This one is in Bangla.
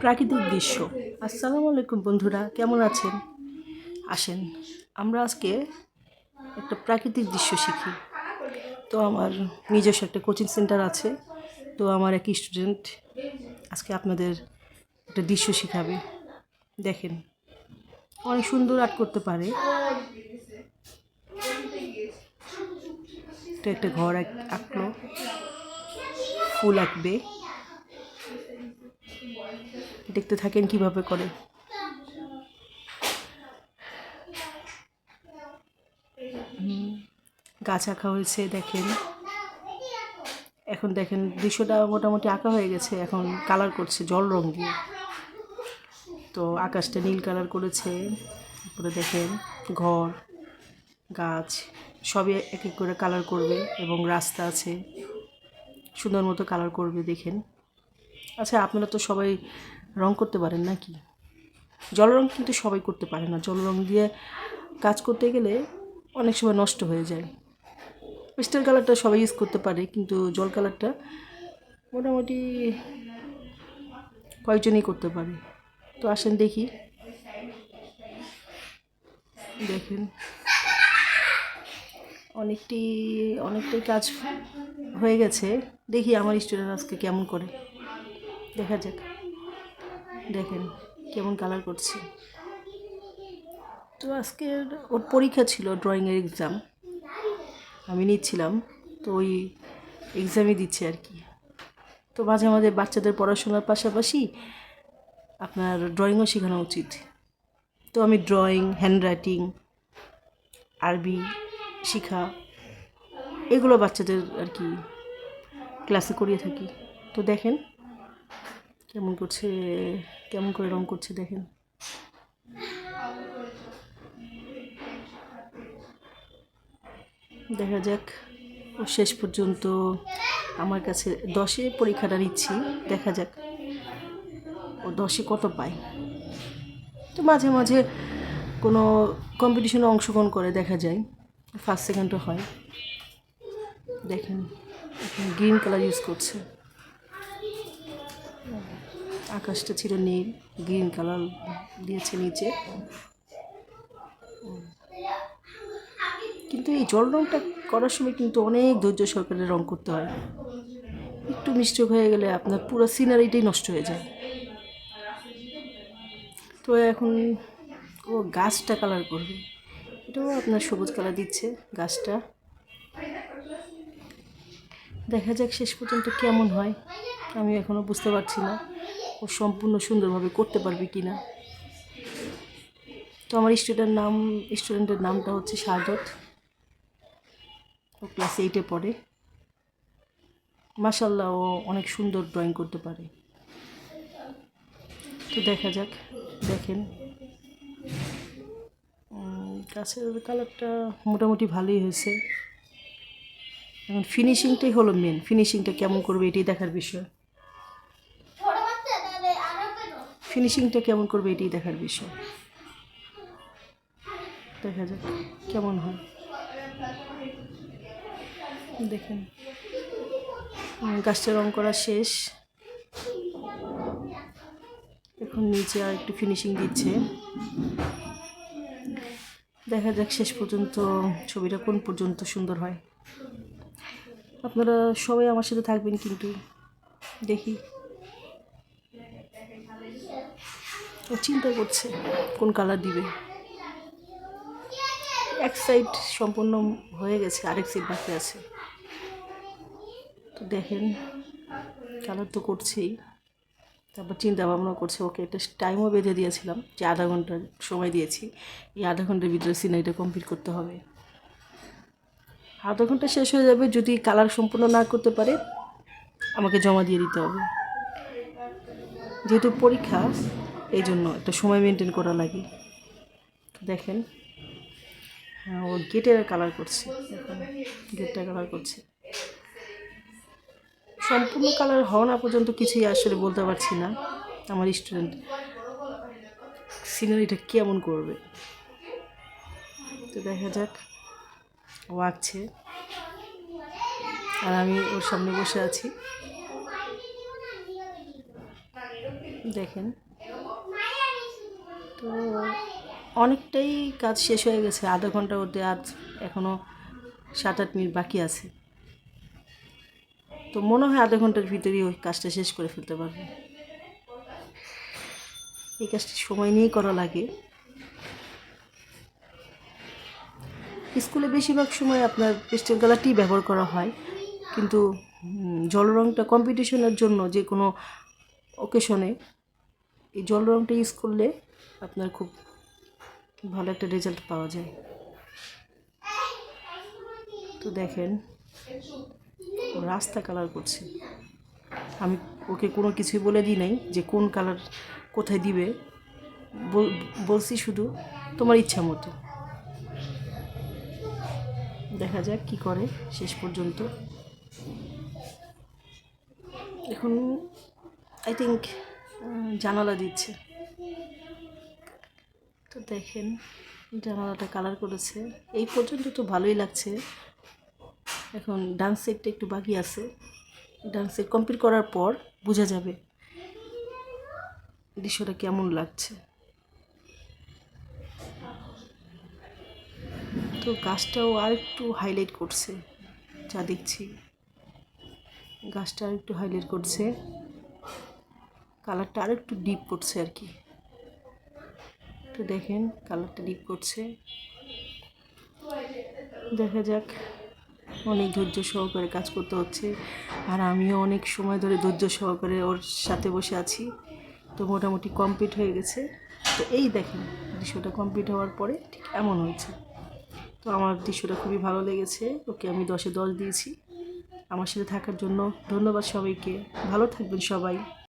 প্রাকৃতিক দৃশ্য। আসসালামু আলাইকুম বন্ধুরা, কেমন আছেন? আসেন আমরা আজকে একটা প্রাকৃতিক দৃশ্য শিখি। তো আমার নিজস্ব একটা কোচিং সেন্টার আছে। তো আমার এক স্টুডেন্ট আজকে আপনাদের একটা দৃশ্য শেখাবে। দেখেন, অনেক সুন্দর আর্ট করতে পারে। তো একটা ঘর আঁকলো, ফুল আঁকবে। দেখতে থাকেন কিভাবে করে। গাছ আঁকা হয়েছে, দেখেন। এখন দেখেন দৃশ্যটা মোটামুটি আঁকা হয়ে গেছে, এখন কালার করছে জল রং দিয়ে। তো আকাশটা নীল কালার করেছে। তারপরে দেখেন ঘর, গাছ সবই এক এক করে কালার করবে, এবং রাস্তা আছে, সুন্দর মতো কালার করবে। দেখেন। আচ্ছা, আপনারা তো সবাই রং করতে পারেন নাকি? জল রং কিন্তু সবাই করতে পারে না। জল রং দিয়ে কাজ করতে গেলে অনেক সময় নষ্ট হয়ে যায়। পেস্টেল কালারটা সবাই ইউজ করতে পারে, কিন্তু জল কালারটা মোটামুটি কয়েকজনই করতে পারে। তো আসেন দেখি। দেখেন অনেকটাই কাজ হয়ে গেছে। দেখি আমার স্টুডেন্ট আজকে কেমন করে, দেখা যাক। দেখেন কেমন কালার করছে। তো আজকের ওর পরীক্ষা ছিল, ড্রয়িংয়ের এক্সাম আমি নিচ্ছিলাম। তো ওই এক্সামই দিচ্ছে আর কি। তো মাঝে মাঝে বাচ্চাদের পড়াশোনার পাশাপাশি আপনার ড্রয়িংও শেখানো উচিত। তো আমি ড্রয়িং, হ্যান্ডরাইটিং, আরবি শিখা এগুলো বাচ্চাদের আর কি ক্লাসে করিয়ে থাকি। তো দেখেন কেমন করছে, কেমন করে রং করছে। দেখেন দেখা যাক। ও শেষ পর্যন্ত আমার কাছে 10-এ পরীক্ষাটা নিচ্ছি, দেখা যাক ও 10-এ কত পায়। তো মাঝে মাঝে কোনো কম্পিটিশনে অংশগ্রহণ করে, দেখা যায় ফার্স্ট সেকেন্ডও হয়। দেখেন গ্রিন কালার ইউজ করছে। আকাশটা ছিল নীল, গ্রিন কালার দিয়েছে নিচে। কিন্তু এই জল রঙটা করার সময় কিন্তু অনেক ধৈর্য সহকারে রং করতে হয়। একটু মিস্টেক হয়ে গেলে আপনার পুরো সিনারিটাই নষ্ট হয়ে যায়। তো এখন ও গাছটা কালার করবে, এটাও আপনার সবুজ কালার দিচ্ছে গাছটা। দেখা যাক শেষ পর্যন্ত কেমন হয়। আমি এখনও বুঝতে পারছি না ও সম্পূর্ণ সুন্দরভাবে করতে পারবে কি না। তো আমার স্টুডেন্টের নামটা হচ্ছে শাহাদত। ও ক্লাস 8-এ পড়ে। মাশাআল্লাহ, ও অনেক সুন্দর ড্রয়িং করতে পারে। তো দেখা যাক। দেখেন গাছের কালারটা মোটামুটি ভালোই হয়েছে। এখন ফিনিশিংটাই হলো মেন। ফিনিশিংটা কেমন করবে এটাই দেখার বিষয়। ফিনিশিংটা কেমন করবে এটাই দেখার বিষয়। দেখা যাক কেমন হয়। দেখেন গাছটা রং করা শেষ। এখন নিচে আর একটু ফিনিশিং দিচ্ছে। দেখা যাক শেষ পর্যন্ত ছবিটা কোন পর্যন্ত সুন্দর হয়। আপনারা সবাই আমার সাথে থাকবেন কিন্তু। দেখি ও চিন্তা করছে কোন কালার দিবে। এক সাইড সম্পূর্ণ হয়ে গেছে, আরেক সাইড বাকি আছে। তো দেখেন কালার তো করছেই, তারপর চিন্তা ভাবনা করছে। ওকে একটা টাইমও বেঁধে দিয়েছিলাম যে আধা ঘন্টার সময় দিয়েছি, এই আধা ঘন্টার ভিতরে সিনারিটা কমপ্লিট করতে হবে। আধা ঘন্টা শেষ হয়ে যাবে, যদি কালার সম্পূর্ণ না করতে পারে আমাকে জমা দিয়ে দিতে হবে। যেহেতু পরীক্ষা, এই জন্য একটা সময় মেনটেন করা লাগে। দেখেন হ্যাঁ, ও গেটের কালার করছে। এখন গেটটা কালার করছে। সম্পূর্ণ কালার হওয়া না পর্যন্ত কিছুই আসলে বলতে পারছি না আমার স্টুডেন্ট সিনারিটা কেমন করবে। তো দেখা যাক। ও আঁকছে আর আমি ওর সামনে বসে আছি। দেখেন তো অনেকটাই কাজ শেষ হয়ে গেছে, আধা ঘন্টা ওতে আজ এখনও 7-8 মিনিট বাকি আছে। তো মনে হয় আধা ঘন্টার ভিতরেই ওই কাজটা শেষ করে ফেলতে পারবে। এই কাজটি সময় নিয়েই করা লাগে। স্কুলে বেশিরভাগ সময় আপনার পেস্টেল কালারটি ব্যবহার করা হয়, কিন্তু জল রঙটা কম্পিটিশনের জন্য যে কোনো অকেশনে এই জল রঙটা ইউজ করলে আপনার খুব ভালো একটা রেজাল্ট পাওয়া যায়। তো দেখেন ও রাস্তা কালার করছে, আমি ওকে কোনো কিছুই বলে দিই নাই যে কোন কালার কোথায় দিবে, বলছি শুধু তোমার ইচ্ছা মতো। দেখা যাক কি করে শেষ পর্যন্ত। এখন আই থিঙ্ক জানালা দিচ্ছে। তো দেখেন জানালাটা কালার করেছে, এই পর্যন্ত তো ভালোই লাগছে। এখন ডান সাইডটা একটু বাকি আছে, ডান সাইড কমপ্লিট করার পর বোঝা যাবে দৃশ্যটা কেমন লাগছে। তো গাছটাও আর একটু হাইলাইট করছে, যা দেখছি গাছটা আর একটু হাইলাইট করছে, কালারটা আর একটু ডিপ করছে আর কি। তো দেখেন কালারটা ডিপ করছে, দেখা যাক। অনেক ধৈর্য সহকারে কাজ করতে হচ্ছে, আর আমিও অনেক সময় ধরে ধৈর্য সহকারে ওর সাথে বসে আছি। তো মোটামুটি কমপ্লিট হয়ে গেছে। তো এই দেখেন দৃশ্যটা কমপ্লিট হওয়ার পরে ঠিক এমন হয়েছে। তো আমার দৃশ্যটা খুবই ভালো লেগেছে, ওকে আমি 10-এ 10 দিয়েছি। আমার সাথে থাকার জন্য ধন্যবাদ সবাইকে, ভালো থাকবেন সবাই।